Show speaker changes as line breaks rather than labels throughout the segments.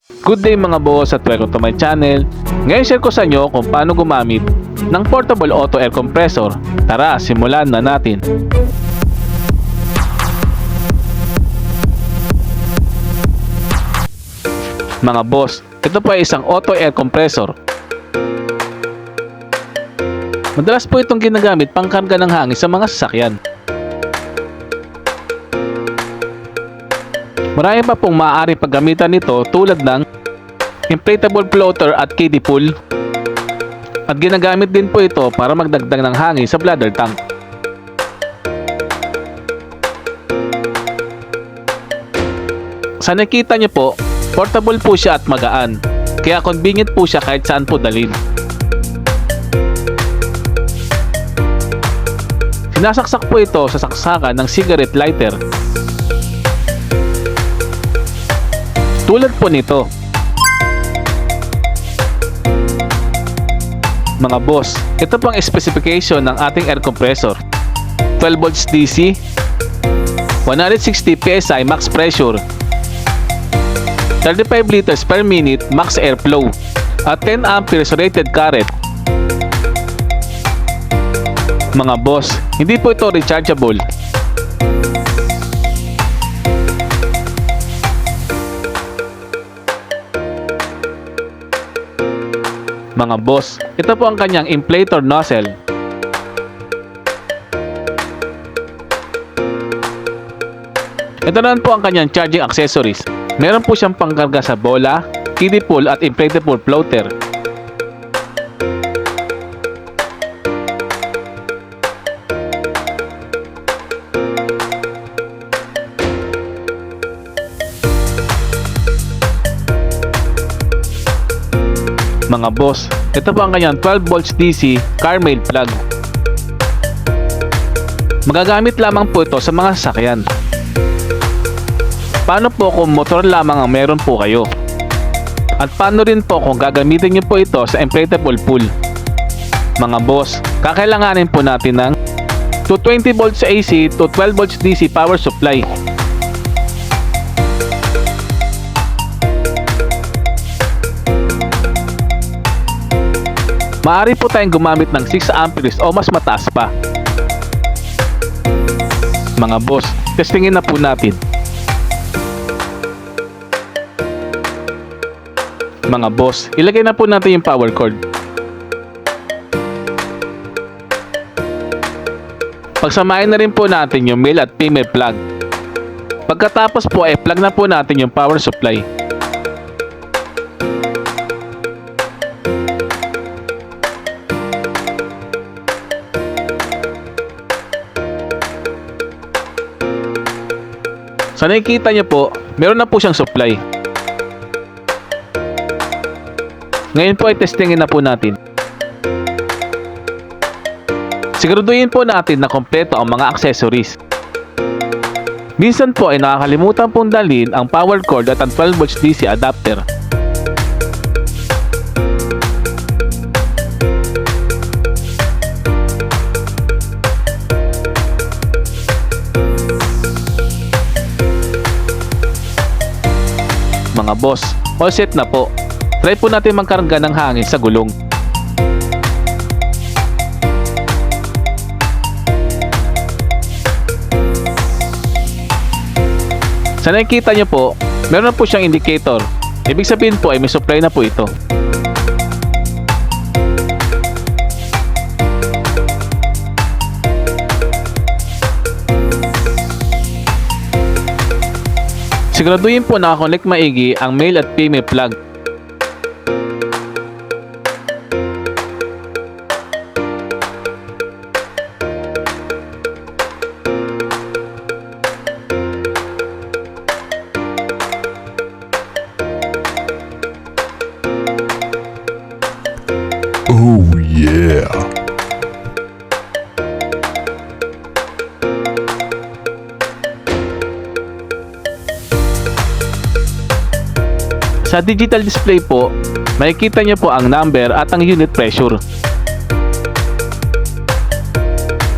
Good day mga boss at welcome to my channel. Ngayon share ko sa inyo kung paano gumamit ng portable auto air compressor. Tara, simulan na natin. Mga boss, ito po ay isang auto air compressor. Madalas po itong ginagamit pangkarga ng hangin sa mga sasakyan. Marami pa pong maaari paggamitan nito tulad ng inflatable floater at kiddie pool. At ginagamit din po ito para magdagdag ng hangin sa bladder tank. Sa nakita niyo po, portable po siya at magaan. Kaya convenient po siya kahit saan po dalhin. Sinasaksak po ito sa saksakan ng cigarette lighter. Tulad po nito. Mga boss, ito po ang specification ng ating air compressor. 12 volts DC, 160 PSI max pressure, 35 liters per minute max airflow, at 10 amperes rated current. Mga boss, hindi po ito rechargeable. Mga boss, ito po ang kanyang inflator nozzle. Ito naman po ang kanyang charging accessories. Meron po siyang pangkarga sa bola, kiddie pool at inflatable floater. Mga boss, ito po ang kanyang 12 volts DC car main plug. Magagamit lamang po ito sa mga sasakyan. Paano po kung motor lamang ang meron po kayo? At paano rin po kung gagamitin niyo po ito sa inflatable pool? Mga boss, kakailanganin po natin ng 220 volts AC to 12 volts DC power supply. Maaari po tayong gumamit ng 6 amperes o mas mataas pa. Mga boss, testingin na po natin. Mga boss, ilagay na po natin yung power cord. Pagsamahin na rin po natin yung male at female plug. Pagkatapos po ay plug na po natin yung power supply. Sa nakikita niyo po, meron na po siyang supply. Ngayon po ay testingin na po natin. Siguraduhin po natin na kompleto ang mga accessories. Minsan po ay nakakalimutan pong dalhin ang power cord at ang 12 volts DC adapter. Mga boss, all set na po. Try po natin magkarga ng hangin sa gulong. Sa nakikita nyo po, meron na po siyang indicator. Ibig sabihin po ay may supply na po ito. Siguraduhin po na connect maigi ang male at female plug.
Oh yeah.
Sa digital display po, makikita niyo po ang number at ang unit pressure.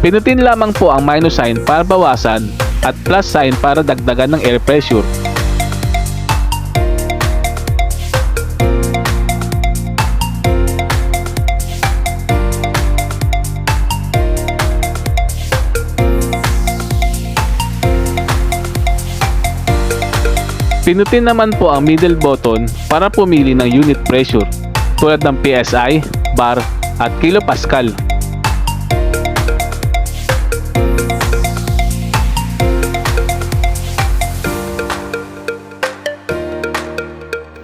Pinutin lamang po ang minus sign para bawasan at plus sign para dagdagan ng air pressure. Pinutin naman po ang middle button para pumili ng unit pressure tulad ng PSI, bar at kilopascal.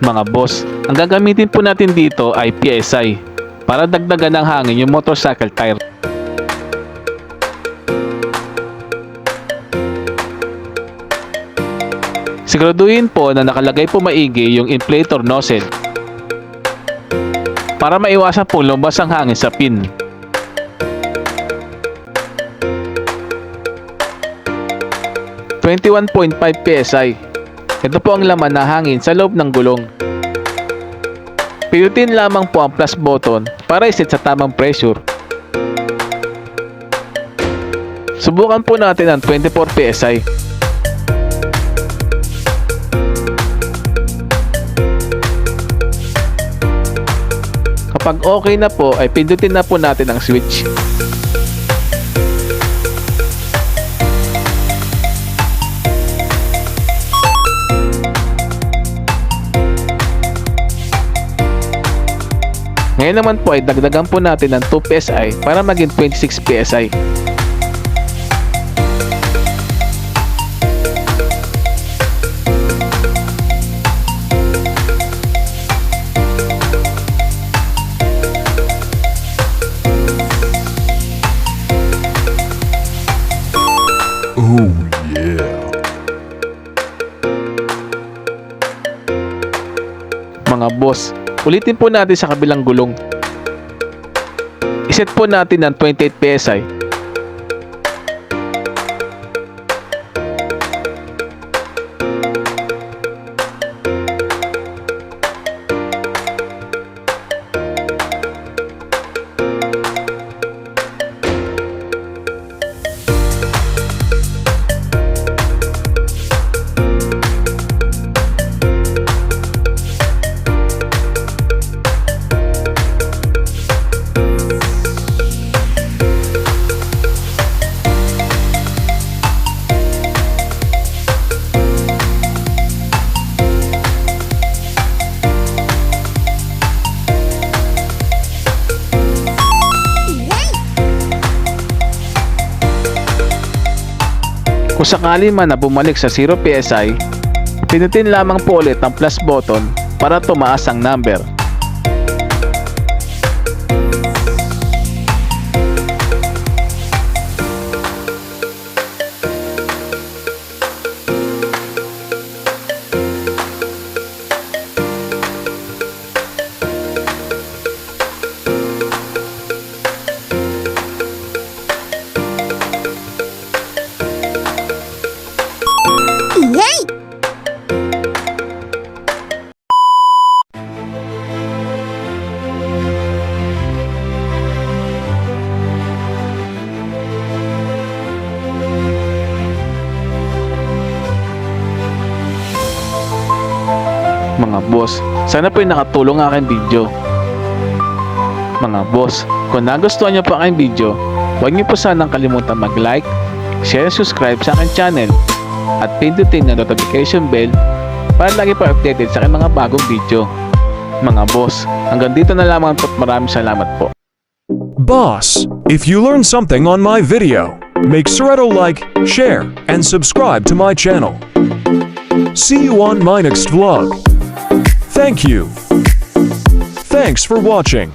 Mga boss, ang gagamitin po natin dito ay PSI para dagdagan ng hangin yung motorcycle tire. Siguraduhin po na nakalagay po maigi yung inflator nozzle para maiwasan po lumabas ang hangin sa pin. .5 PSI. Ito po ang laman na hangin sa loob ng gulong. Pinutin lamang po ang plus button para iset sa tamang pressure. Subukan po natin ang 24 PSI. Kapag okay na po ay pindutin na po natin ang switch. Ngayon naman po ay dagdagan po natin ng 2 PSI para maging 26 PSI.
Oh yeah.
Mga boss, ulitin po natin sa kabilang gulong. Iset po natin ng 28 PSI. Kung sakali man na bumalik sa 0 PSI, pinutin lamang po ulit ang plus button para tumaas ang number. Mga boss, sana po ay nakatulong ang aking video. Mga boss, kung nagustuhan niyo po ang aking video, huwag niyo po sanang kalimutan mag-like, share, subscribe sa aking channel at pindutin ang notification bell para lagi po updated sa aking mga bagong video. Mga boss, hanggang dito na lamang po at maraming salamat po.
Boss, if you learned something on my video, make sure to like, share, and subscribe to my channel. See you on my next vlog. Thank you. Thanks for watching.